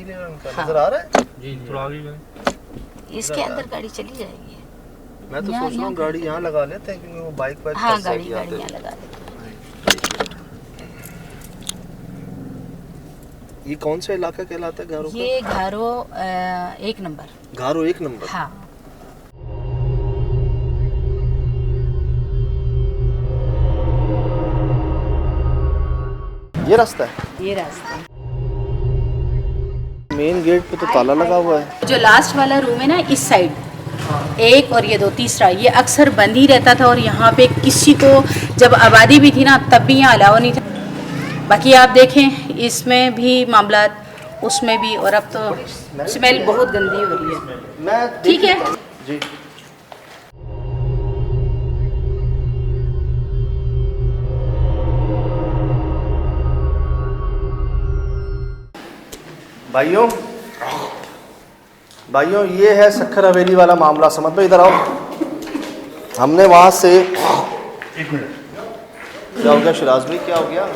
नीले रंग का हाँ। नजर आ रहा है। जी थोड़ा आगे गए। इसके अंदर गाड़ी चली जाएगी। मैं तो यहाँ- सोच रहा हूँ यहाँ गाड़ी यहाँ लगा लेते हैं क्योंकि वो बाइक वाइक हाँ, फंस जाएगी गाड़ी यहाँ यहाँ पे। लगा देते हैं। ये कौन सा इलाका कहलाता है घारो का? ये घारो 1 नंबर। घारो 1 नंबर। हाँ। ये रास्ता है। ये रास्ता मेन गेट पे तो ताला लगा हुआ है। जो लास्ट वाला रूम है ना, इस साइड एक और ये 2 तीसरा, ये अक्सर बंद ही रहता था। और यहाँ पे किसी को जब आबादी भी थी ना तब भी यहाँ अलाउ नहीं था। बाकी आप देखें इसमें भी मामला, उसमें भी। और अब तो स्मेल बहुत गंदी हो रही है। मैं ठीक है जी। भाइयों भाइयों ये है सक्खर हवेली वाला मामला, समझ लो। इधर आओ। हमने वहां से एक मिनट। क्या हो गया शिराज भाई, क्या हो गया?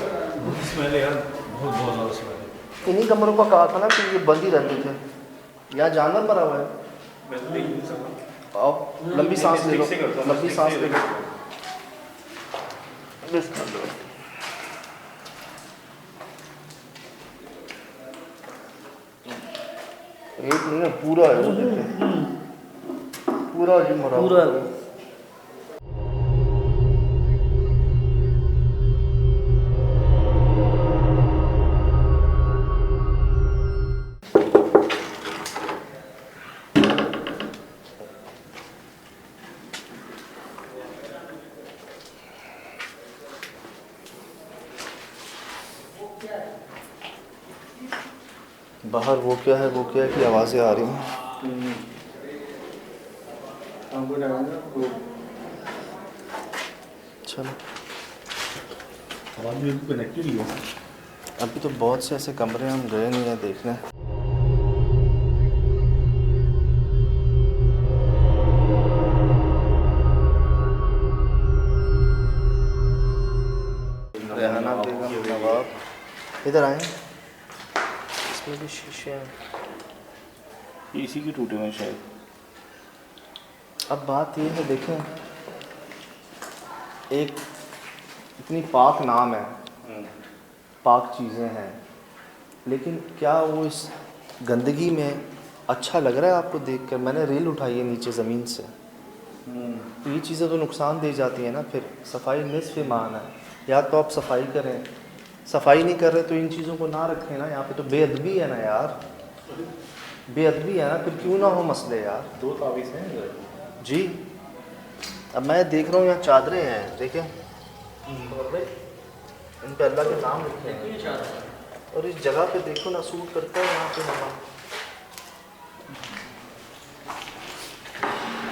स्मेल है यार, बहुत बहुत ज़्यादा स्मेल। इन्हीं कमरों का कहा था ना कि ये बंद ही रहते थे। यहाँ जानवर मरा हुआ है। मैं तो देख नहीं सकता। आओ लंबी सांस ले लो, लंबी सांस ले लो। एक नहीं है, पूरा है वो, देखिए पूरा जी मरा पूरा है। बाहर वो क्या है की आवाज़ें आ रही हैं। चलो आवाज़ भी कनेक्टेड ही है। अभी तो बहुत से ऐसे कमरे हम गए नहीं हैं देखने। रेहाना बेगम, नवाब, इधर आए। इसमें भी शीशे हैं। इसी के टूटे हुए शायद। अब बात ये है, देखें एक इतनी पाक नाम है, पाक चीज़ें हैं, लेकिन क्या वो इस गंदगी में अच्छा लग रहा है आपको देखकर? मैंने रेल उठाई है नीचे ज़मीन से, तो ये चीज़ें तो नुकसान दे जाती हैं ना। फिर सफाई निस्फ़ ईमान है। या तो आप सफाई करें, सफाई नहीं कर रहे तो इन चीज़ों को ना रखें ना। यहाँ पे तो बेअदबी है ना यार, बेअदबी है ना। फिर क्यों ना हो मसले यार। 2 तावीज़ हैं जी। अब मैं देख रहा हूँ यहाँ चादरें हैं, देखें इन पे अल्लाह के नाम लिखे हैं। और इस जगह पे देखो ना, सूट करता है यहाँ पे हवा,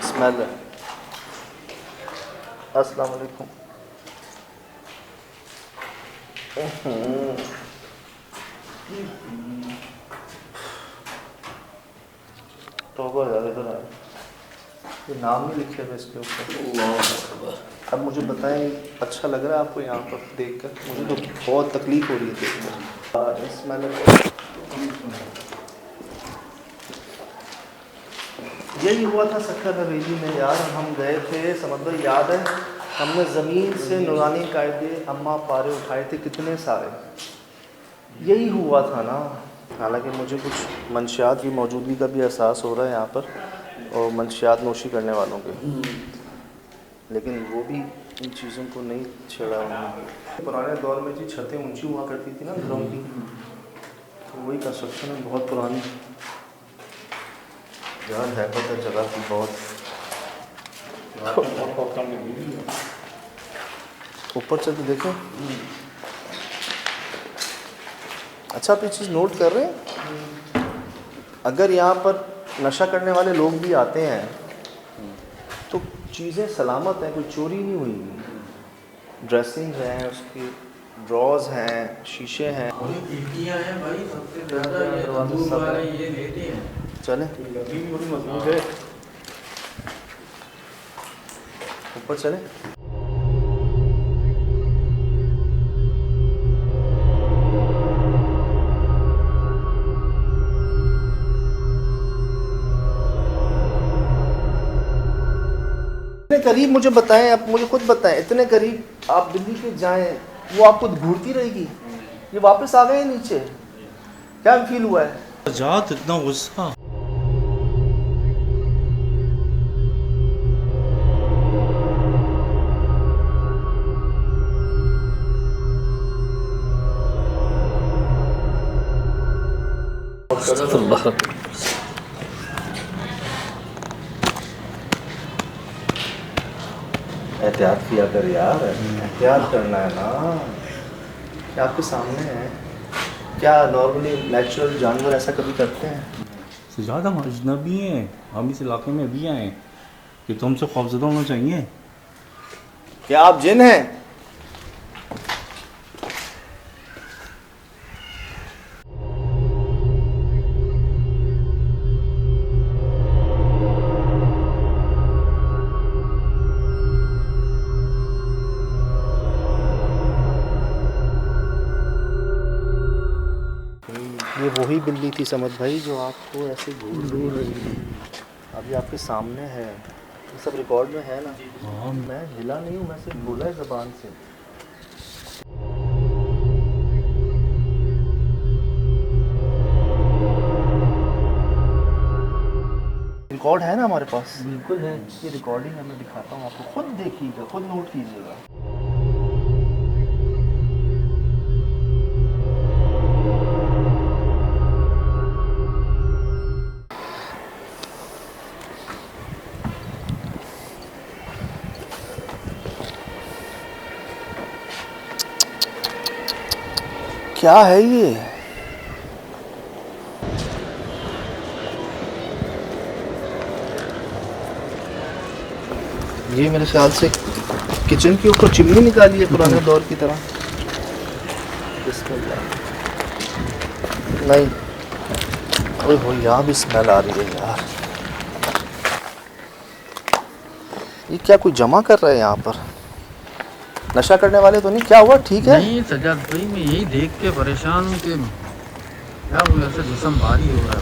स्मेल है। अस्सलाम वालेकुम। तौबा यार, इधर आए। ये नाम नहीं लिखे हुए इसके ऊपर। अब मुझे बताएं, अच्छा लग रहा है आपको यहाँ पर देखकर? मुझे तो बहुत तकलीफ हो रही है देखकर। इसमें यही हुआ था सक्खर हवेली में यार। हम गए थे, समझ लो याद है, हमने ज़मीन से नूरानी कायदे अम्मा पारे उठाए थे कितने सारे। यही हुआ था ना। हालांकि मुझे कुछ मंशियात की मौजूदगी का भी एहसास हो रहा है यहाँ पर, और मंशियात नोशी करने वालों के, लेकिन वो भी इन चीज़ों को नहीं छेड़ा उन्होंने। पुराने दौर में जी छतें ऊंची हुआ करती थी ना घरों की, तो वही कंस्ट्रक्शन है बहुत पुरानी। यार हैबत है जगह की बहुत। ऊपर चल के देखें। अच्छा, आप ये चीज़ नोट कर रहे हैं, अगर यहाँ पर नशा करने वाले लोग भी आते हैं तो चीज़ें सलामत हैं, कोई चोरी नहीं हुई। ड्रेसिंग हैं, उसकी ड्रॉज हैं, शीशे हैं, खिड़कियां हैं भाई, सबसे ज़्यादा ये दूर वाले ये देते हैं। चलें मजबूत है। ऊपर चलें। करीब मुझे बताएं, आप मुझे खुद बताएं, इतने करीब आप दिल्ली के जाएं, वो आपको घूरती रहेगी? ये वापस आ गए नीचे, क्या फील हुआ है? सजाद इतना गुस्सा। एहतियात किया कर यार, एहतियात करना है ना। क्या आपके सामने है? क्या नॉर्मली नेचुरल जानवर ऐसा कभी करते हैं? सजाद हम अजनबी हैं, हम इस इलाके में अभी आए, ये तो हमसे खौफजदा होना चाहिए। क्या आप जिन हैं? ये वही बिल्ली थी समझ भाई जो आपको ऐसे घूर रही थी, अभी आपके सामने है, ये सब रिकॉर्ड में है ना। हाँ। मैं हिला नहीं हूँ, मैं सिर्फ बोला है ज़बान से। रिकॉर्ड है ना हमारे पास? बिल्कुल है, ये रिकॉर्डिंग है, मैं दिखाता हूँ आपको, खुद देखिएगा, खुद नोट कीजिएगा। क्या है ये? ये मेरे ख्याल से किचन के ऊपर चिमनी निकाली है पुराने दौर की तरह। नहीं, ओए हो, यहाँ भी स्मेल आ रही है यार। ये क्या कोई जमा कर रहा है यहाँ पर? नशा करने वाले तो नहीं? क्या हुआ, ठीक है? नहीं सजाद भाई, मैं यही देख के परेशान हूँ कि क्या हुआ, ऐसे जिस्म भारी हो रहा है।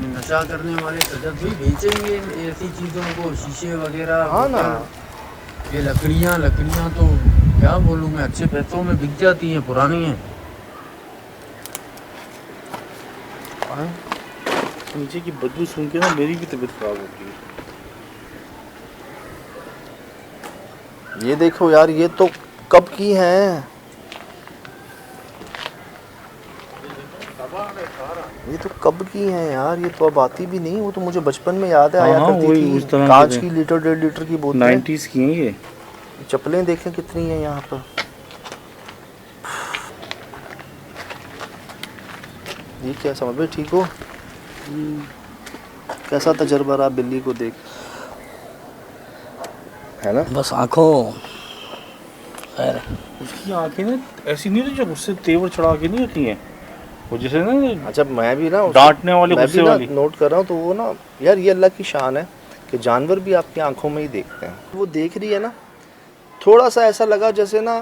नशा करने वाले सजाद भाई बेचेंगे ऐसी चीज़ों को, शीशे वगैरह। हाँ ना, ये लकड़ियाँ तो क्या बोलूँ मैं, अच्छे पैसों में बिक जाती हैं, पुरानी हैं। नीचे की बदबू सुन के ना मेरी भी तबीयत खराब हो गई। ये देखो यार, ये तो कब की हैं? ये तो कब की हैं यार, ये तो अब आती भी नहीं। वो तो मुझे बचपन में याद है, आया हाँ, करती वही थी, उस तरह कांच के की लीटर 1.5 लीटर की बोतलें। 90s की हैं ये। चप्पलें देखें कितनी हैं यहाँ पर। ये क्या समझ में, ठीक हो? कैसा तजर्बा रहा बिल्ली को देख, है ना? बस आंखों खैर उसकी आंखें ना ऐसी नहीं होती जो गुस्से तेवर चढ़ा के नहीं होती हैं, वो जैसे ना। अच्छा, मैं भी ना डांटने वाली, मैं गुस्से भी ना वाली नोट कर रहा हूँ, तो वो ना यार, ये अल्लाह की शान है कि जानवर भी आपकी आंखों में ही देखते हैं। वो देख रही है ना, थोड़ा सा ऐसा लगा जैसे ना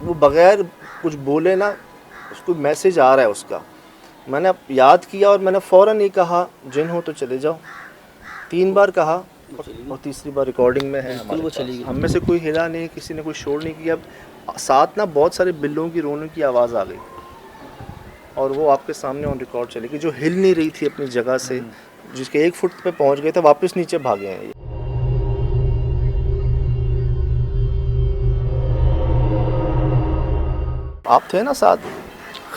वो बगैर कुछ बोले ना उसको मैसेज आ रहा है उसका। मैंने याद किया और मैंने फ़ौरन ही कहा, जिन हो तो चले जाओ। 3 बार कहा और तीसरी बार रिकॉर्डिंग में है हमारे वो पास। चली गई। हम में से कोई हिला नहीं, किसी ने कोई शोर नहीं किया। साथ ना बहुत सारे बिल्लों की रोने की आवाज़ आ गई और वो आपके सामने ऑन रिकॉर्ड चलेगी, जो हिल नहीं रही थी अपनी जगह से, जिसके 1 फुट पे पहुंच गए थे, वापस नीचे भागे हैं ये। आप थे ना साथ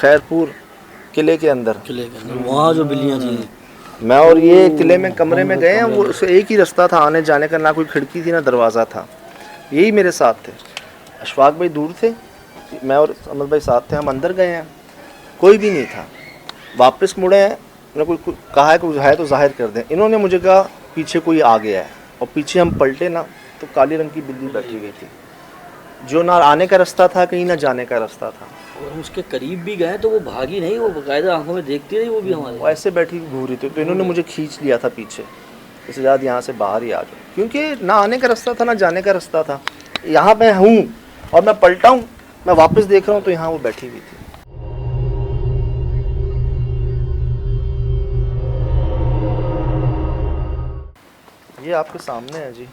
खैरपुर किले के अंदर? वहाँ जो बिल्लियाँ थी, मैं और ये किले में कमरे में गए हैं, वो उससे एक ही रास्ता था आने जाने का, ना कोई खिड़की थी ना दरवाज़ा था। यही मेरे साथ थे, अशफाक भाई दूर थे, मैं और अहमद भाई साथ थे। हम अंदर गए हैं, कोई भी नहीं था। वापस मुड़े हैं, मैंने कोई कहा है कुछ है तो जाहिर कर दें। इन्होंने मुझे कहा पीछे कोई आ गया है, और पीछे हम पलटे ना तो काली रंग की बिल्ली बैठी गई थी, जो ना आने का रास्ता था कहीं ना जाने का रास्ता था। और उसके करीब भी गए तो वो भागी नहीं, वो बाकायदा आंखों में देखती रही, वो भी हमारे। वो ऐसे बैठी घूर रही थी, तो इन्होंने मुझे खींच लिया था पीछे, इससे ज़्यादा यहाँ से बाहर ही आ जाओ, क्योंकि ना आने का रास्ता था ना जाने का रास्ता था। यहाँ मैं हूँ और मैं पलटा हूँ, मैं वापस देख रहा हूँ तो यहाँ वो बैठी हुई थी। ये आपके सामने है जी,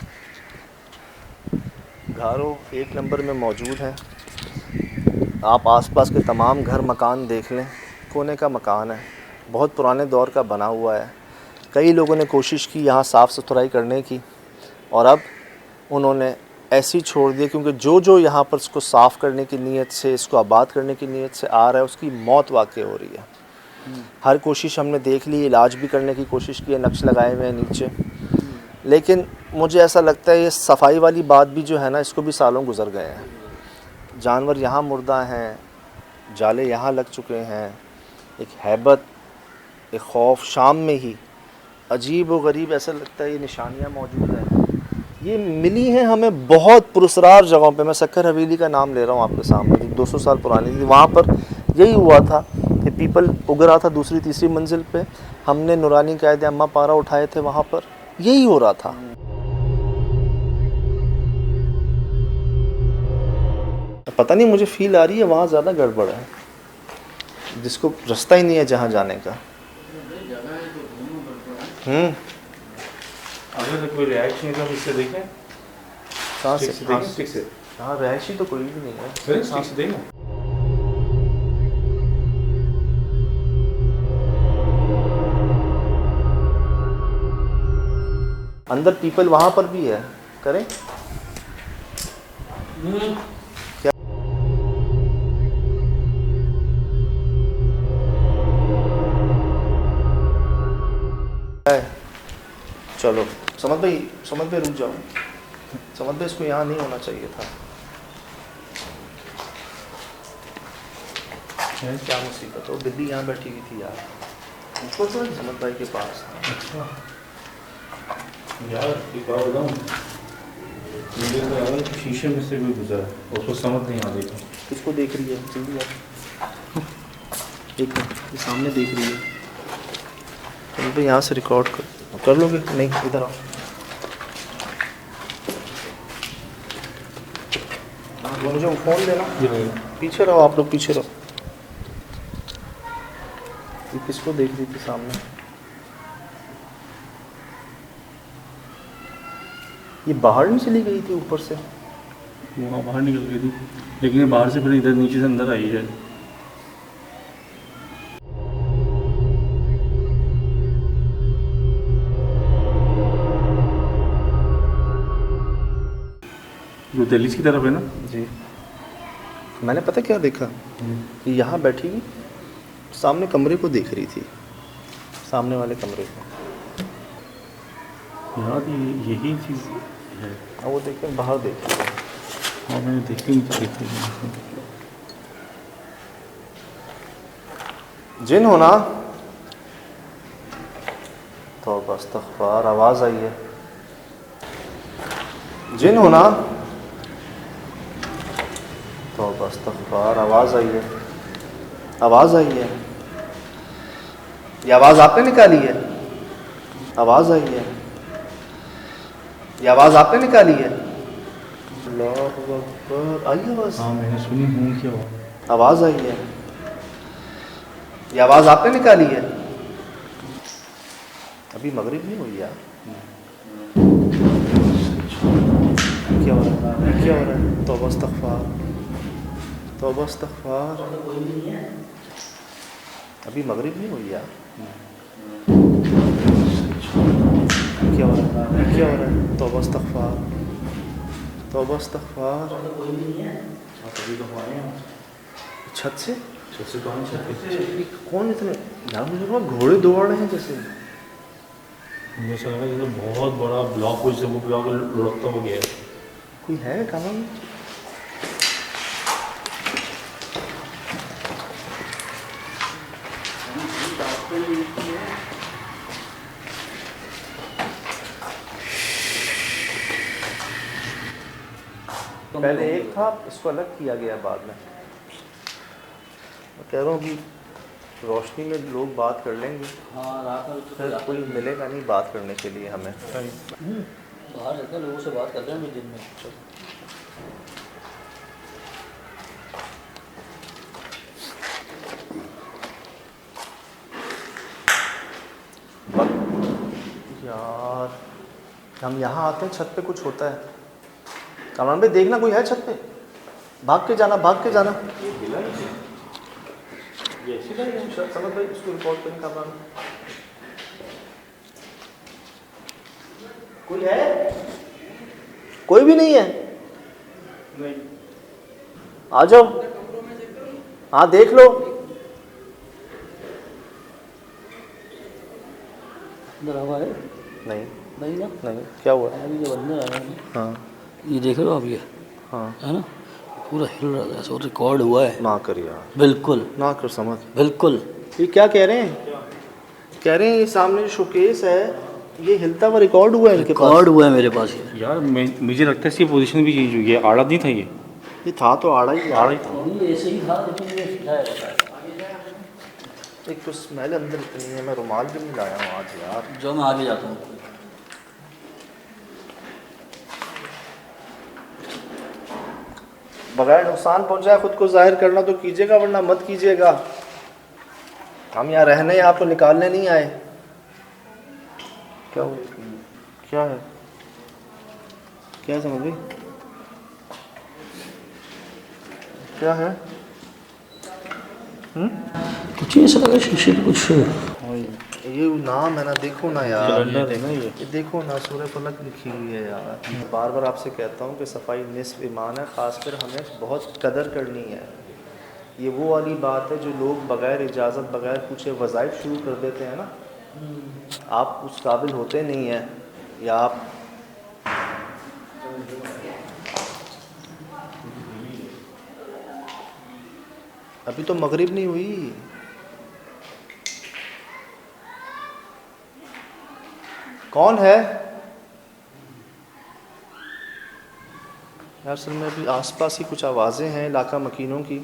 घारो 1 नंबर में मौजूद है। आप आसपास के तमाम घर मकान देख लें, कोने का मकान है, बहुत पुराने दौर का बना हुआ है। कई लोगों ने कोशिश की यहाँ साफ़ सुथराई करने की, और अब उन्होंने ऐसी छोड़ दिया, क्योंकि जो जो यहाँ पर इसको साफ़ करने की नीयत से, इसको आबाद करने की नीयत से आ रहा है, उसकी मौत वाक़ई हो रही है। हर कोशिश हमने देख ली, इलाज भी करने की कोशिश की है, नक्श लगाए हुए हैं नीचे, लेकिन मुझे ऐसा लगता है ये सफाई वाली बात भी जो है ना, इसको भी सालों गुजर गए हैं। जानवर यहाँ मुर्दा हैं, जाले यहाँ लग चुके हैं, एक हैबत, एक खौफ शाम में ही अजीब व गरीब ऐसा लगता है, ये निशानियाँ मौजूद हैं। ये मिली हैं हमें बहुत पुरस्कार जगहों पे। मैं सक्कर हवेली का नाम ले रहा हूँ आपके सामने, 200 साल पुरानी थी। वहाँ पर यही हुआ था कि पीपल उग रहा था दूसरी तीसरी मंजिल पे, हमने नूरानी कायद अम्मा पारा उठाए थे, वहाँ पर यही हो रहा था। पता नहीं, मुझे फील आ रही है वहाँ ज़्यादा गड़बड़ है, जिसको रास्ता ही नहीं है जहाँ जाने का। अगर कोई रिएक्शन है तो इससे देखें, कहाँ से? ठीक से हाँ, रहायशी तो कोई भी नहीं है। ठीक से देखें। अंदर पीपल वहाँ पर भी है, करें क्या? चलो समझ भाई रुक जाओ। समझ भाई, इसको यहाँ नहीं होना चाहिए था। क्या मुसीबत हो, बिल्ली यहाँ बैठी हुई थी यार, ऊपर तो समझ भाई के पास। अच्छा यार, एक बार बताऊँ, मुझे तो लगा कि शीशे में से कोई गुजरा, उसको समझ नहीं आ रही। किसको देख रही है? जल्दी यार, एक ये सामने देख रही है। तुम तो यहाँ से रिकॉर्ड कर लोगे? नहीं, इधर आओ। मुझे वो फ़ोन देना। पीछे रहो आप लोग, पीछे रहो। ये किसको देख रही थी सामने? ये बाहर नहीं चली गई थी ऊपर से? वहाँ बाहर निकल गई थी, लेकिन ये बाहर से फिर इधर नीचे से अंदर आई है। वो दिल्ली की तरफ है ना जी। मैंने पता क्या देखा कि यहाँ बैठी सामने कमरे को देख रही थी, सामने वाले कमरे को। यार यही चीज़ है। और वो देख कर बाहर देख रही है। हाँ, मैंने देखी नहीं थी। जिन होना तो बस तख्फार, आवाज़ आई है। जिन होना तो बस तख्फार, आवाज़ आई है। आवाज़ आई है। ये आवाज़ आपने निकाली है? आवाज़ आई है। ये आवाज़ आपने निकाली है? अल्लाहु अकबर, आई आवाज़? हाँ, मैंने सुनी हूँ क्या आवाज़ आई है। ये आवाज़ आपने निकाली है? अभी मगरिब नहीं हुई यार। क्या हो रहा है? क्या हो रहा है? तौबा इस्तग़फ़ार, तौबा इस्तग़फ़ार। अभी मगरिब नहीं हुई यार। क्या हो रहा है? क्या हो रहा है? तौबा इस्तग़फ़ार, तौबा इस्तग़फ़ार। अभी तो आए हैं छत से? छत से तो आए, छत से। कौन इतने यार, मुझे लगा घोड़े दौड़ रहे हैं जैसे। मुझे लगा जैसे बहुत बड़ा ब्लॉक हो, जैसे वो ब्लॉक लुढ़कता हो गया। कोई है कहाँ में? पहले एक था, इसको अलग किया गया बाद में। मैं कह रहा हूँ कि रोशनी में लोग बात कर लेंगे, हाँ, रात में तो फिर कोई मिलेगा नहीं बात करने के लिए हमें। बाहर रहते हैं, लोगों से बात करते हैं हम दिन में। यार हम यहाँ आते हैं, छत पे कुछ होता है। कामरान भाई देखना कोई है छत पे, भाग के जाना, भाग के जाना। समझ भाई इसको रिकॉर्ड करें कामरान। कोई है? कोई भी नहीं है? नहीं। आ जाओ, हाँ देख लो। अंदर हवा है? नहीं नहीं ना? नहीं, क्या हुआ? अभी जब अंदर आया ना, हाँ ये देख रहे हो आप, ये हाँ है ना, पूरा हिल रहा था, ऐसा रिकॉर्ड हुआ है। ना कर यार, बिल्कुल ना कर समझ। बिल्कुल। ये क्या कह रहे हैं? कह रहे हैं ये सामने शोकेस है, ये हिलता हुआ रिकॉर्ड हुआ है इनके पास। रिकॉर्ड हुआ है मेरे पास ये। यार मुझे लगता है इसकी पोजीशन भी चेंज हुई है, आड़ा नहीं था ये था तो आड़ा ही, आड़ा ही था। नहीं, ऐसे ही था, लेकिन ये सीधा है। एक तो स्मेल अंदर इतनी है, मैं रुमाल भी नहीं लाया हूँ आज यार। जो मैं आगे जाता हूँ। बगैर नुकसान पहुंचाए खुद को जाहिर करना तो कीजिएगा, वरना मत कीजिएगा। हम यहाँ रहने, आपको निकालने नहीं आए। क्या हुआ? क्या है? क्या समझ गई? क्या है? कुछ ऐसा लगा शीशे पे कुछ। ये नाम है ना, देखो ना यार, कैलेंडर है ना ये। ये देखो ना, सूरह फलक लिखी हुई है यार। बार बार आपसे कहता हूँ कि सफाई निस्फ ईमान है, ख़ासकर हमें बहुत कदर करनी है। ये वो वाली बात है जो लोग बग़ैर इजाज़त, बग़ैर पूछे वज़ाइफ शुरू कर देते हैं ना। आप उस काबिल होते नहीं हैं, या आप अभी तो मगरिब नहीं हुई। कौन है यार? असल में अभी आसपास ही कुछ आवाज़ें हैं इलाका मकीनों की,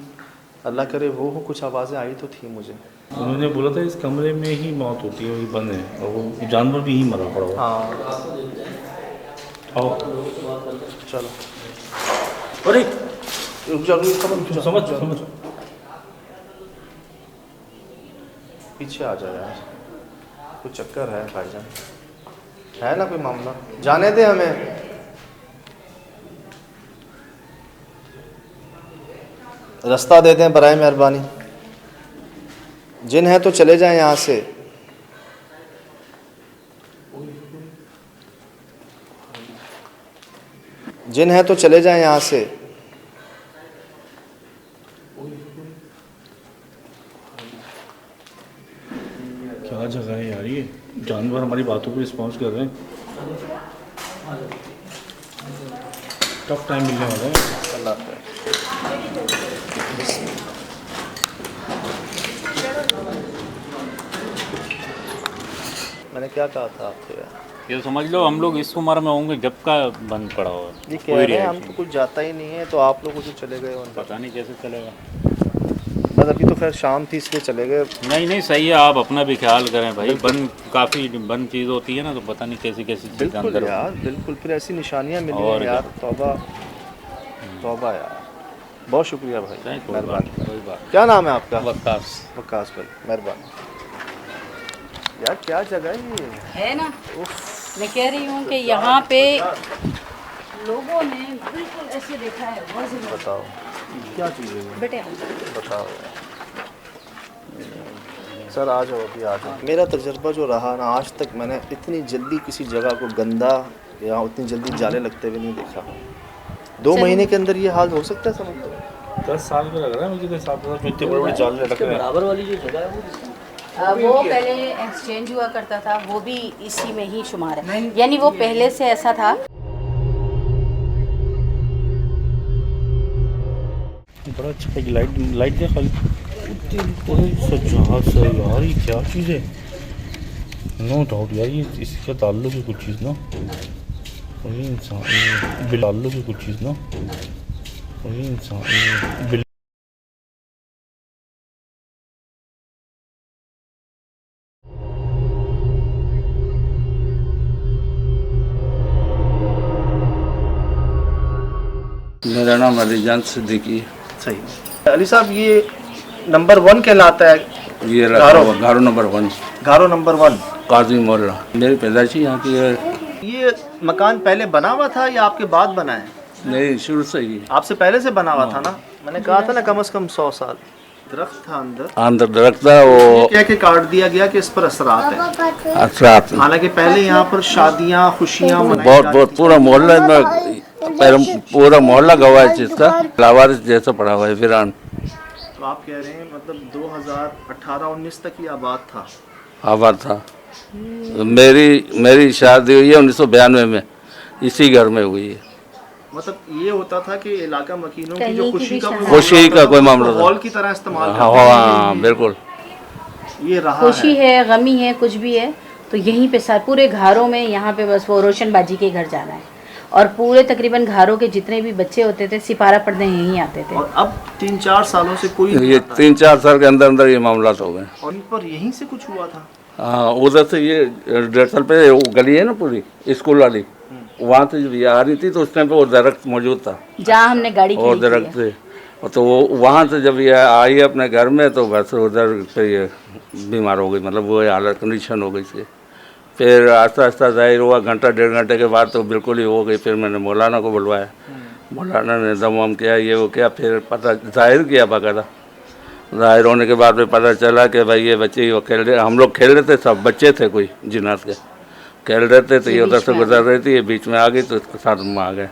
अल्लाह करे वो हो। कुछ आवाज़ें आई तो थी मुझे। उन्होंने बोला था इस कमरे में ही मौत होती है, वही बंद है, और वो जानवर भी ही मरा पड़ा हुआ। हाँ आओ चलो, अरे रुक जाओ, समझ समझ। पीछे आ जाओ यार, कुछ चक्कर है भाईजान, है ना कोई मामला? जाने दे हमें। रास्ता दे दें बराए मेहरबानी। जिन है तो चले जाएं यहाँ से। जिन है तो चले जाएं यहाँ से। क्या जगह है यार, ये जानवर हमारी बातों पे रिस्पॉन्स कर रहे हैं। टफ टाइम मिलने वाला है। अल्लाह हाफ़िज़। मैंने क्या कहा था आपसे यार? ये समझ लो हम लोग इस उम्र में होंगे जब का बंद पड़ा हुआ है। ये कह रहे हैं हम तो कुछ जाता ही नहीं है, तो आप लोग तो चले गए अंदर। पता नहीं कैसे चलेगा। बस अभी तो खैर शाम थी इसलिए चले गए। नहीं नहीं सही है, आप अपना भी ख्याल करें भाई। बंद काफ़ी बंद चीज़ होती है ना, तो पता नहीं कैसी कैसी चीज़ बिल्कुल अंदर यार, बिल्कुल। फिर ऐसी निशानियाँ मिली और हैं यार, तौबा तौबा यार। बहुत शुक्रिया भाई, मेहरबानी। कोई बात। क्या नाम है आपका? वक्कास। वकास भाई, मेहरबानी यार। क्या जगह है ये? है ना, मैं कह रही हूँ कि यहाँ पे लोगों ने बिल्कुल ऐसे देखा है। बहुत ज़रूर बताओ क्या चीज़ है ये? बेटे बताओ सर, आ जाओ अभी आ जाओ। मेरा तजुर्बा जो रहा ना, आज तक मैंने इतनी जल्दी किसी जगह को गंदा या उतनी जल्दी जाले लगते हुए नहीं देखा। 2 महीने के अंदर ये हाल हो सकता है? समझ लो 10 साल में लग रहा है मुझे तो, 7 साल में इतने बड़े बड़े जाल लग रहे हैं। बराबर वाली जो जगह है वो वो पहले एक्सचेंज हुआ करता था, वो भी इसी में ही शुमार है। यानी वो पहले से ऐसा था। बड़ा अच्छा है। लाइट लाइट दे खाली। जहाज है यार, ये क्या चीज़ है? नो डाउट यार, ये इसका ताल्लुक है कुछ चीज़ ना, वही इंसान बिलाल्लुक है कुछ चीज़ ना, वही इंसान मेरा नाम अलीजान सिद्दीकी है। सही। अली साहब, ये नंबर 1 कहलाता है, ये गारो नंबर 1, गारो नंबर 1। काजी मोहल्ला। मेरी पैदाइशी यहाँ की है। ये मकान पहले बना हुआ था या आपके बाद बना है? नहीं, शुरू से ही आपसे पहले से बना हुआ था ना? मैंने कहा था ना कम से कम 100 साल। दरख्त था अंदर, अंदर दरख्त था, वो क्या के काट दिया गया कि इस पर असरात है। असरात हालांकि पहले यहाँ पर शादियाँ खुशियाँ मनाई बहुत जाती बहुत पूरा मोहल्ला में, पूरा मोहल्ला गवाह है जिसका लावारिस जैसा पड़ा हुआ है वीरान। तो आप कह रहे हैं मतलब 2018-19 तक ये आबाद था? आबाद था। मेरी शादी हुई है 1992 में, इसी घर में हुई है। मतलब ये होता था कि इलाका मकीनों की कहीं जो की खुशी भी का शादी। खुशी का कोई मामला था। हॉल की तरह इस्तेमाल हाँ करते थे। हाँ बिल्कुल। ये रहा खुशी है। है, गमी है, कुछ भी है तो यहीं पे सारे पूरे घरों में यहाँ पे बस वो रोशनबाजी के घर जाना है। और पूरे तकरीबन घरों के जितने भी बच्चे होते थे सिपारा पढ़ने यहीं आते थे। और अब 3-4 सालों से कोई नहीं ये आता है। 3-4 साल के अंदर अंदर ये मामला हो गए। और इन पर यहीं से कुछ हुआ था? हाँ, उधर से ये 1.5 साल पे वो गली है ना पूरी स्कूल वाली, वहाँ से जब ये आ रही थी तो उस टाइम पे वो दरख्त मौजूद था जहाँ हमने गाड़ी और खड़ी दरख्त की है। थे। तो वो वहाँ से जब ये आई अपने घर में तो बस उधर पे ये बीमार हो गई, मतलब वो हालत कंडीशन हो गई थी। फिर आस्ता आस्ता जाहिर हुआ, घंटा 1.5 घंटे के बाद तो बिल्कुल ही हो गई। फिर मैंने मौलाना को बुलवाया, मौलाना ने दम वम किया, ये वो किया, फिर पता जाहिर किया बाकायदा। जाहिर होने के बाद में पता चला कि भाई ये बच्चे वो खेल रहे, हम लोग खेल रहे थे, सब बच्चे थे कोई जिन्नात के खेल रहे थे, तो ये उधर से गुजर रही थी, ये बीच में आ गई तो इसके साथ में आ गए।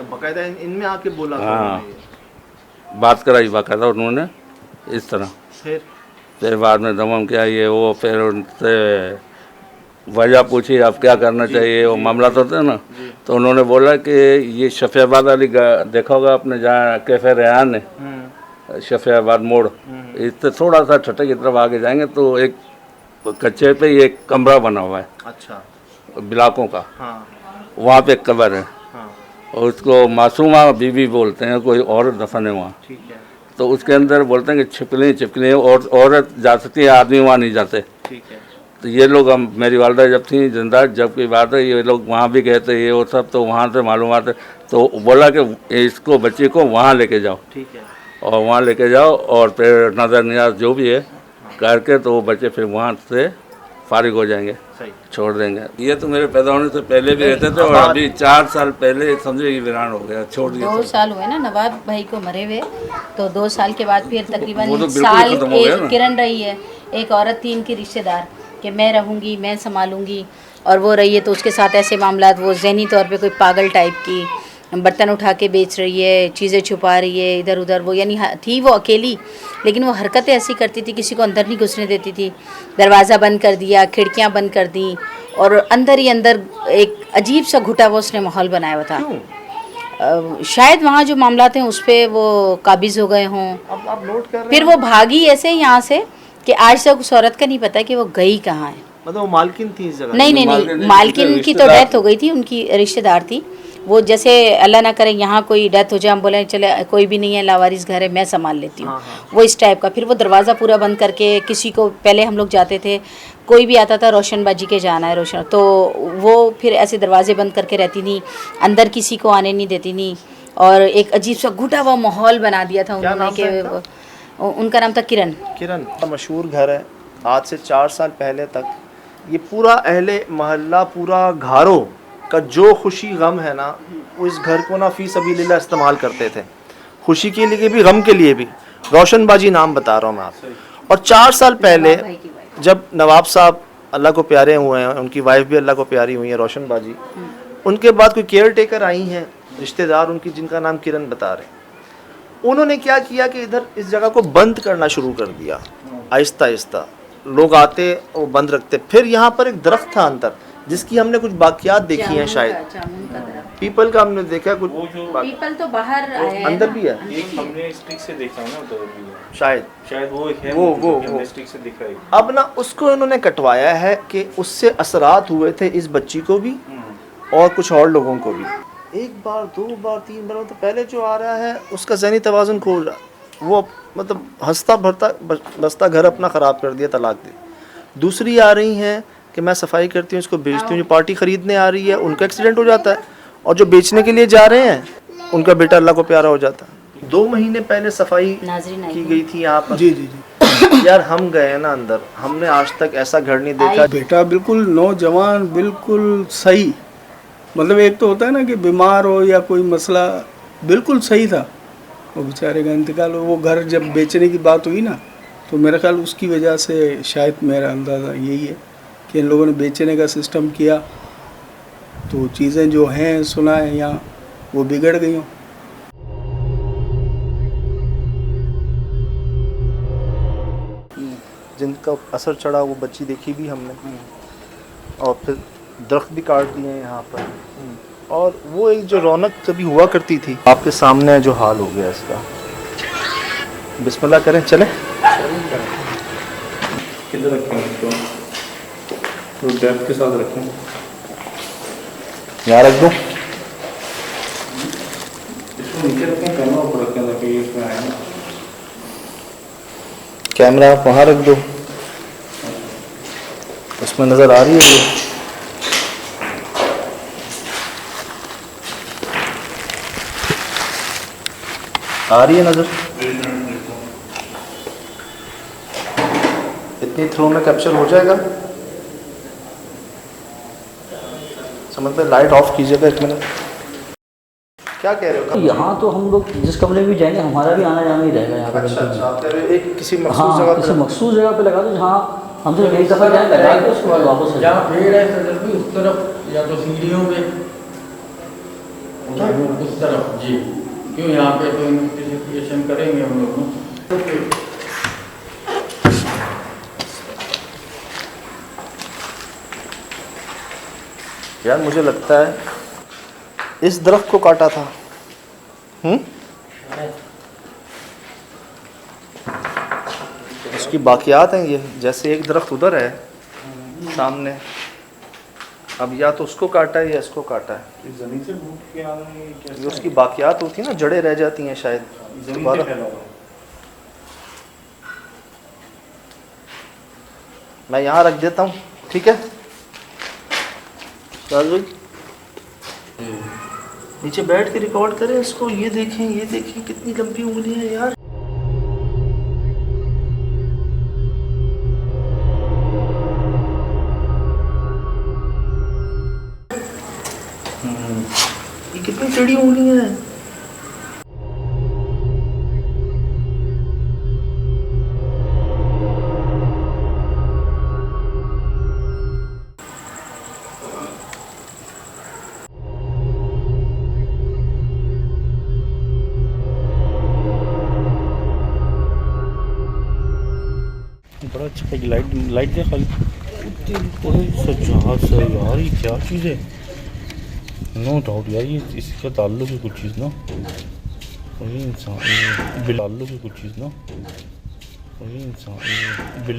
बाकायदा इनमें आके बोला था हाँ। उन्होंने? बात कराई बाकायदा उन्होंने इस तरह। फिर बाद में दमम किया ये वो, फिर उनसे वजह पूछी आप क्या करना चाहिए, वो मामला तो था ना। तो उन्होंने बोला कि ये शफियाबाद वाली देखा होगा आपने, जहाँ कैफे रेहान है, शफियाबाद मोड़, इससे थोड़ा सा छठे की तरफ आगे जाएंगे तो एक कच्चे पे ये कमरा बना हुआ है। अच्छा। बिलाकों का। हाँ। वहाँ पे एक कब्र है हाँ। और उसको मासूमा बीबी बोलते हैं, कोई औरत दफन है वहाँ। ठीक है। तो उसके अंदर बोलते हैं कि छिपकली और औरत जा सकती है, आदमी वहाँ नहीं जाते। ठीक है। तो ये लोग, हम मेरी वालदा जब थी जिंदा, जब की बात है, ये लोग वहाँ भी गए थे ये वो सब, तो वहाँ से मालूम आते तो बोला कि इसको बच्चे को वहाँ लेके जाओ। ठीक है। और वहाँ लेके जाओ और फिर नज़र नियाज जो भी है करके तो वो बच्चे फिर वहाँ से फारिग हो जाएंगे, सही। छोड़ देंगे। ये तो मेरे पैदा होने से पहले भी रहते थे और अभी 4 साल पहले समझो ये वीरान हो गया, छोड़ दिया। 2 साल हुए ना नवाब भाई को मरे हुए, तो 2 साल के बाद फिर वो तकरीबन तो बिल्कुल साल खत्म हो गया एक ना। किरण रही है, एक औरत थी इनकी रिश्तेदार कि मैं रहूँगी, मैं संभालूंगी, और वो रही है। तो उसके साथ ऐसे मामला, वो जहनी तौर पे कोई पागल टाइप की, बर्तन उठा के बेच रही है, चीज़ें छुपा रही है इधर उधर, वो यानी थी वो अकेली, लेकिन वो हरकतें ऐसी करती थी, किसी को अंदर नहीं घुसने देती थी। दरवाज़ा बंद कर दिया, खिड़कियाँ बंद कर दी, और अंदर ही अंदर एक अजीब सा घुटा हुआ उसने माहौल बनाया हुआ था। शायद वहाँ जो मामला थे उस पर वो काबिज़ हो गए हों। अब आप नोट कर रहे फिर वो भागी ऐसे यहाँ से कि आज तक उस औरत का नहीं पता कि वो गई कहाँ है। मतलब वो मालकिन थी इस जगह? नहीं नहीं नहीं, मालकिन की तो डेथ हो गई थी, उनकी रिश्तेदार थी वो। जैसे अल्लाह ना करे यहाँ कोई डेथ हो जाए, हम बोले चले कोई भी नहीं है, लावारिस घर है, मैं संभाल लेती हूँ। वो इस टाइप का। फिर वो दरवाज़ा पूरा बंद करके, किसी को पहले हम लोग जाते थे, कोई भी आता था रोशनबाजी के जाना है रोशन, तो वो फिर ऐसे दरवाजे बंद करके रहती थी, अंदर किसी को आने नहीं देती थी, और एक अजीब सा घुटा हुआ माहौल बना दिया था उन्होंने कि उनका नाम था किरण। किरण मशहूर घर है। आज से 4 साल पहले तक ये पूरा अहले मोहल्ला, पूरा घरों का जो खुशी गम है ना, वो इस घर को ना फी सबीलिल्लाह इस्तेमाल करते थे, खुशी के लिए भी गम के लिए भी। रोशनबाजी नाम बता रहा हूँ मैं आपको। और 4 साल पहले जब नवाब साहब अल्लाह को प्यारे हुए हैं, उनकी वाइफ भी अल्लाह को प्यारी हुई है रोशनबाजी, उनके बाद कोई केयर टेकर आई हैं रिश्तेदार उनकी, जिनका नाम किरण बता रहे हैं। उन्होंने क्या किया कि इधर इस जगह को बंद करना शुरू कर दिया, आहिस्ता आहिस्ता लोग आते वो बंद रखते। फिर यहाँ पर एक दरख्त था अंदर, जिसकी हमने कुछ बाकियात देखी हैं, शायद पीपल का हमने देखा कुछ। पीपल तो बाहर अंदर भी है एक हमने स्टिक से देखा है ना, तो शायद वो है, वो स्टिक से दिख रहा है। अब ना उसको इन्होंने कटवाया है कि उससे असरात हुए थे इस बच्ची को भी और कुछ और लोगों को भी। 1 बार 2 बार 3 बार, तो पहले जो आ रहा है उसका ज़हनी तवाज़ुन खो रहा, वो मतलब हंसता भरता बसता घर अपना ख़राब कर दिया, तलाक दी। दूसरी आ रही हैं कि मैं सफाई करती हूँ, इसको बेचती हूँ, जो पार्टी ख़रीदने आ रही है उनका एक्सीडेंट हो जाता है, और जो बेचने के लिए जा रहे हैं उनका बेटा अल्लाह को प्यारा हो जाता है। 2 महीने पहले सफाई की गई थी यहाँ पर। जी जी जी। यार हम गए ना अंदर, हमने आज तक ऐसा घर नहीं देखा। बेटा बिल्कुल नौजवान, बिल्कुल सही, मतलब एक तो होता है ना कि बीमार हो या कोई मसला, बिल्कुल सही था, वो बेचारे का इंतकाल हो। वो घर जब बेचने की बात हुई ना, तो मेरा ख्याल उसकी वजह से शायद, मेरा अंदाज़ा यही है कि इन लोगों ने बेचने का सिस्टम किया, तो चीज़ें जो हैं सुना है यहाँ, वो बिगड़ गई हों। जिनका असर चढ़ा वो बच्ची देखी भी हमने, और फिर दरख्त भी काट दिए हैं यहाँ पर, और वो एक जो रौनक कभी हुआ करती थी आपके सामने जो हाल हो गया इसका। बिस्मिल्लाह करें, चलें। किधर रखें इसको? तो डेप्थ के साथ रखें, यहाँ रख दो। इसको नीचे रखें, कैमरा ऊपर रखें ताकि ये इसमें आए ना। कैमरा आप वहाँ रख दो, उसमें नज़र आ रही है ये। आ रही है नज़र? इतनी थ्रो में कैप्चर हो जाएगा? समझ में, लाइट ऑफ कीजिएगा 1 मिनट। क्या कह रहे हो? यहाँ तो हम लोग जिस कमरे में भी जाएंगे हमारा भी आना जाना ही रहेगा यहाँ पे। अच्छा अच्छा, आप कह रहे हो एक किसी मखसूस हाँ, जगह किसी पे। मखसूस जगह पे लगा दो जहाँ हमसे एक दफ़ा जाए लगा के उसके बाद वापस आ जाए। जहाँ पेड़ है सदर भी उस तरफ, या तो सीढ़ियों में उस तरफ जी, क्यों यहाँ पे तो इन्वेस्टिगेशन करेंगे हम लोग ना। यार मुझे लगता है इस दरख्त को काटा था। उसकी बाकियात हैं ये, जैसे एक दरख्त उधर है सामने, अब या तो उसको काटा है या इसको काटा है। ज़मीन से घूम के आने ये उसकी बाकियात होती है ना, जड़ें रह जाती हैं शायद दोबारा। मैं यहाँ रख देता हूँ, ठीक है राज भाई? नीचे बैठ के रिकॉर्ड करें इसको। ये देखें कितनी लंबी उंगली है यार। ये कितनी टेढ़ी उंगली है। बड़ा अच्छा है। लाइट दे खाली सजाद से यार, ये क्या चीज़ है? नो डाउट यार, ये इसका ताल्लुक है कुछ चीज़ ना, और ये इंसान बिलाल्लुक है कुछ चीज़ ना, और ये इंसान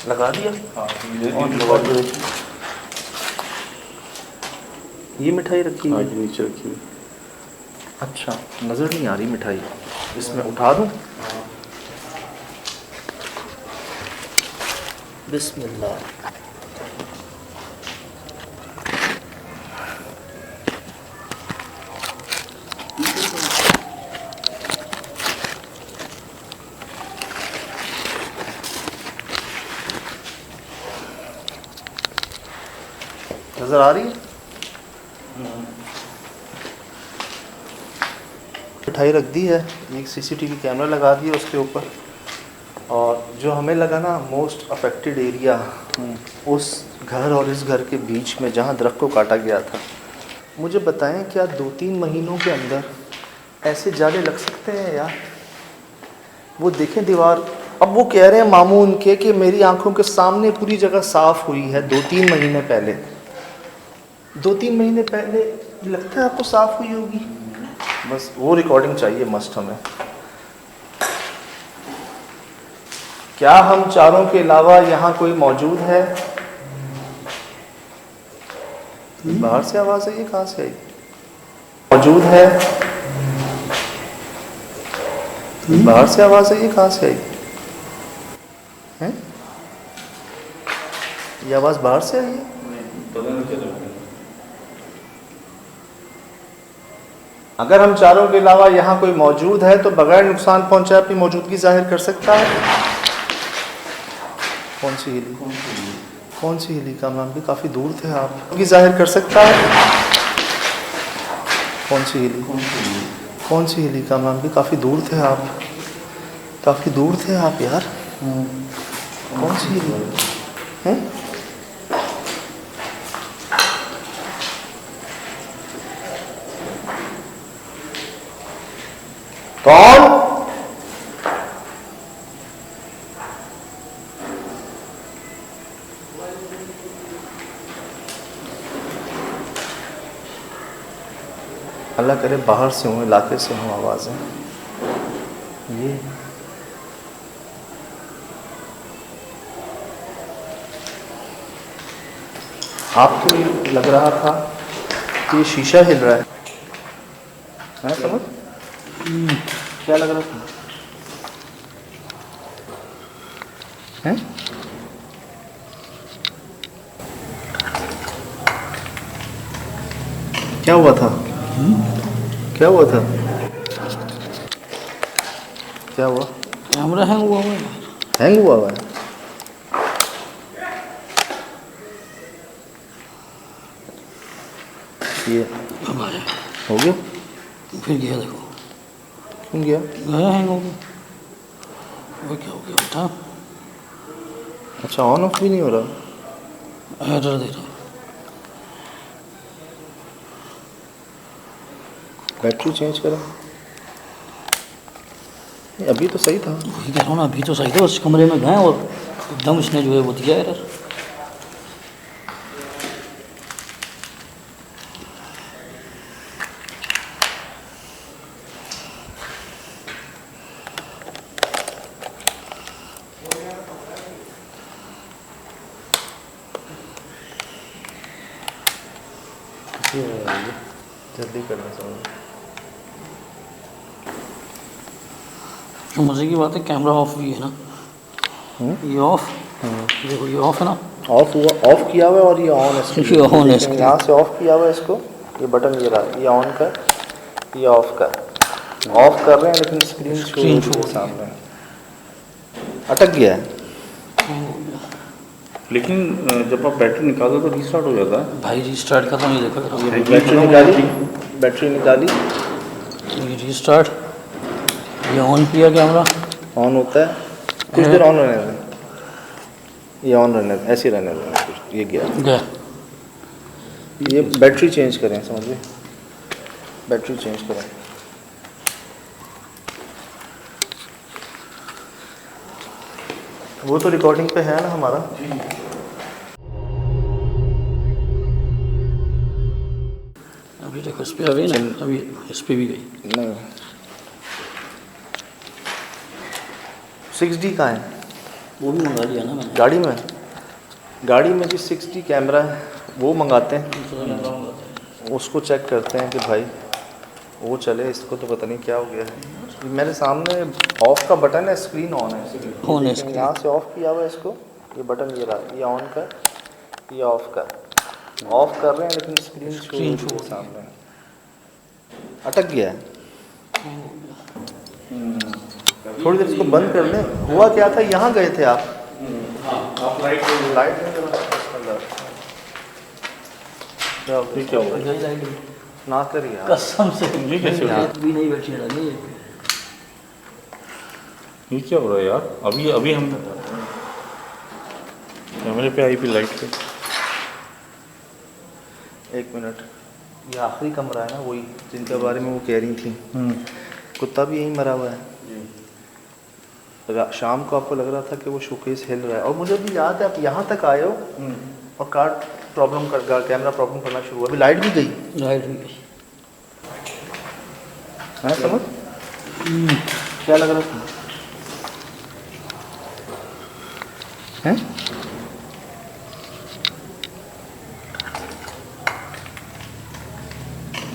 लगा दिया। हाँ, ये मिठाई रखी है नीचे रखी हुई। अच्छा, नज़र नहीं आ रही मिठाई, इसमें उठा दूँ? बिस्मिल्लाह। नज़र आ रही है? मिठाई रख दी है, एक सीसीटीवी कैमरा लगा दिया उसके ऊपर, और जो हमें लगा ना मोस्ट अफेक्टेड एरिया, उस घर और इस घर के बीच में जहाँ दरख्त को काटा गया था। मुझे बताएं, क्या 2-3 महीनों के अंदर ऐसे जाले लग सकते हैं यार? वो देखें दीवार। अब वो कह रहे हैं मामू उनके कि मेरी आंखों के सामने पूरी जगह साफ़ हुई है 2-3 महीने पहले। 2-3 महीने पहले लगता है आपको साफ़ हुई होगी? बस वो रिकॉर्डिंग चाहिए मस्ट हमें, क्या हम चारों के अलावा यहाँ कोई मौजूद है? बाहर से आवाज आई, कहाँ से आई? मौजूद है? बाहर से आवाज आई, कहाँ से आई है? ये आवाज बाहर से आई है? अगर हम चारों के अलावा यहाँ कोई मौजूद है तो बगैर नुकसान पहुंचाए अपनी मौजूदगी जाहिर कर सकता है। कौन सी हिली? कौन सी हिली? कामरान भी काफ़ी दूर थे आप। की जाहिर कर सकता है। कौन सी हिली? कौन सी हिली? कामरान भी काफ़ी दूर थे आप। काफ़ी दूर थे आप यार। कौन सी हिली हैं? कौन? अल्लाह करे बाहर से हूँ, इलाके से हूँ आवाज़ें। ये आपको ये लग रहा था कि ये शीशा हिल रहा है समझ? क्या लग रहा था? हैं? क्या हुआ था? क्या हुआ था? क्या हुआ? कैमरा हैंग हुआ है। हैंग हुआ हुआ है? ये अब आया, हो गया? फिर गया, देखो क्यों गया? गया, हैंग हो गया। वो क्या हो गया बेटा? अच्छा, ऑन ऑफ भी नहीं हो रहा? एरर दे रहा। बैटरी चेंज करा? अभी तो सही था। वही कह रहा हूँ ना, अभी तो सही था, उस कमरे में गए और एकदम उसने जो है वो दिया एरर। जल्दी करना चाहिए। तो मज़े की बात है, कैमरा ऑफ भी है ना। ये ऑफ, देखो ये ऑफ है ना। ऑफ हुआ, ऑफ किया हुआ है और ये ऑन है। ये ऑन है इसका। यहाँ से ऑफ किया हुआ है इसको, ये बटन ये रहा, ये ऑन का, ये ऑफ का। ऑफ कर रहे हैं लेकिन स्क्रीन शो सामने अटक गया है। लेकिन जब आप बैटरी निकालो तो रीस्टार्ट हो जाता है। भाई रीस्टार्ट का तो नहीं देखा करो। बैटरी निकाली, बैटरी निकाली, ये रीस्टार्ट, ये ऑन किया कैमरा, ऑन होता है कुछ देर, ऑन रहने दें, ये ऑन रहने दें, ऐसे रहने दें कुछ। ये गया, ये बैटरी चेंज करें, समझिए बैटरी चेंज करें। वो तो रिकॉर्डिंग पे है ना हमारा। अभी देखो इस पे अभी ना, अभी इस पे भी गई नहीं, 6D का है, वो भी मंगा लिया ना मैंने। गाड़ी में, गाड़ी में जी 6D कैमरा है, वो मंगाते हैं, उसको चेक करते हैं कि भाई वो चले। इसको तो पता नहीं क्या हो गया है। मेरे सामने ऑफ का बटन है, स्क्रीन ऑन है, ऑन है। यहाँ से ऑफ किया हुआ है इसको, ये बटन ये रहा, ये ऑन का, ये ऑफ का। ऑफ कर रहे हैं लेकिन स्क्रीन शो सामने अटक गया है। थोड़ी देर इसको बंद कर लें। हुआ क्या था, यहाँ गए थे आप? लाइट क्या हुआ? ना करिए आप। कसम से ये कैसे हो गया? भी नहीं बैठी रही। ये क्या हो रहा है यार? अभी अभी हम कैमरे पे आई भी लाइट पे। एक मिनट, ये आखिरी कमरा है ना, वही जिनके बारे में वो कह रही थी। कुत्ता भी यहीं मरा हुआ है। शाम को आपको लग रहा था कि वो शोकेस हिल रहा है, और मुझे भी याद है आप यहाँ तक आए हो और कार्ड प्रॉब्लम कर, कैमरा प्रॉब्लम करना शुरू हुआ। अभी लाइट भी गई, लाइट भी गई है समझ? क्या लग रहा था? हैं?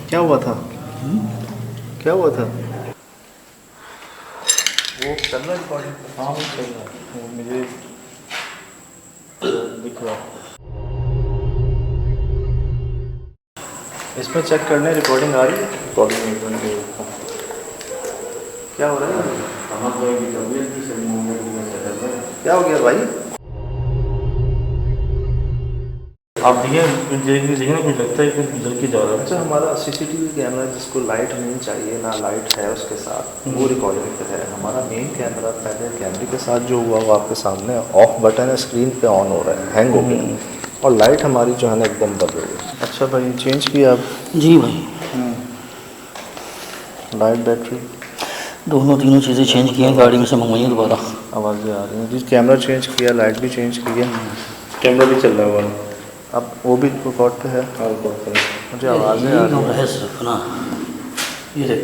क्या हुआ था? क्या हुआ था? वो चल रहा है रिकॉर्डिंग? हाँ वो चल रहा है, वो मुझे दिख रहा है। इसमें चेक करने रिकॉर्डिंग आ रही है? रिकॉर्डिंग क्या हो रहा है? क्या हो गया भाई? आप देखिए ना, कुछ लगता है कि जल के जा रहा है। अच्छा, हमारा सीसीटीवी कैमरा जिसको लाइट नहीं चाहिए ना, लाइट है उसके साथ, वो रिकॉर्डिंग पे है। हमारा मेन कैमरा पहले कैमरे के साथ जो हुआ वो आपके सामने ऑफ बटन है, स्क्रीन पे ऑन हो रहा है, हैंग हो गया, और लाइट हमारी जो है ना एकदम बंद हो गई। अच्छा भाई, चेंज किया आप? जी भाई, लाइट, बैटरी, दोनों तीनों चीज़ें चेंज की हैं, गाड़ी में से मंगवाई हैं दोबारा। आवाज़ें आ रही हैं जी। कैमरा चेंज किया, लाइट भी चेंज की है, कैमरा भी चल रहा है। अब वो भी रिकॉर्ड पे है। हाँ, रिकॉर्ड करें। मुझे आवाज़ें आ रही हैं। है सिर्फ ना, ये देख,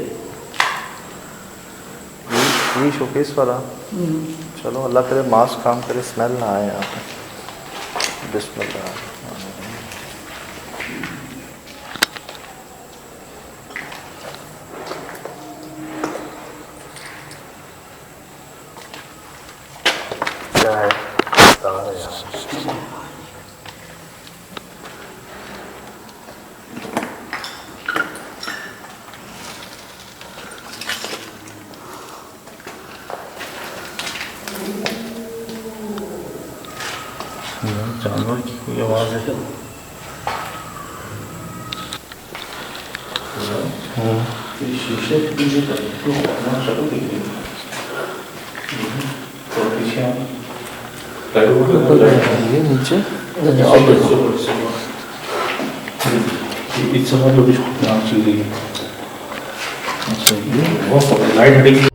ये शोकेस वाला। चलो अल्लाह करे मास्क काम करे, स्मेल ना आए यहाँ पे। बिस्मिल्लाह। क्या है? तार है यार। जानवर की कोई आवाज़ है? शीशे की चालू देखिए, ये नीचे इस समय जो भी चीज़ है, अच्छा ये वो लाइट हटेगी।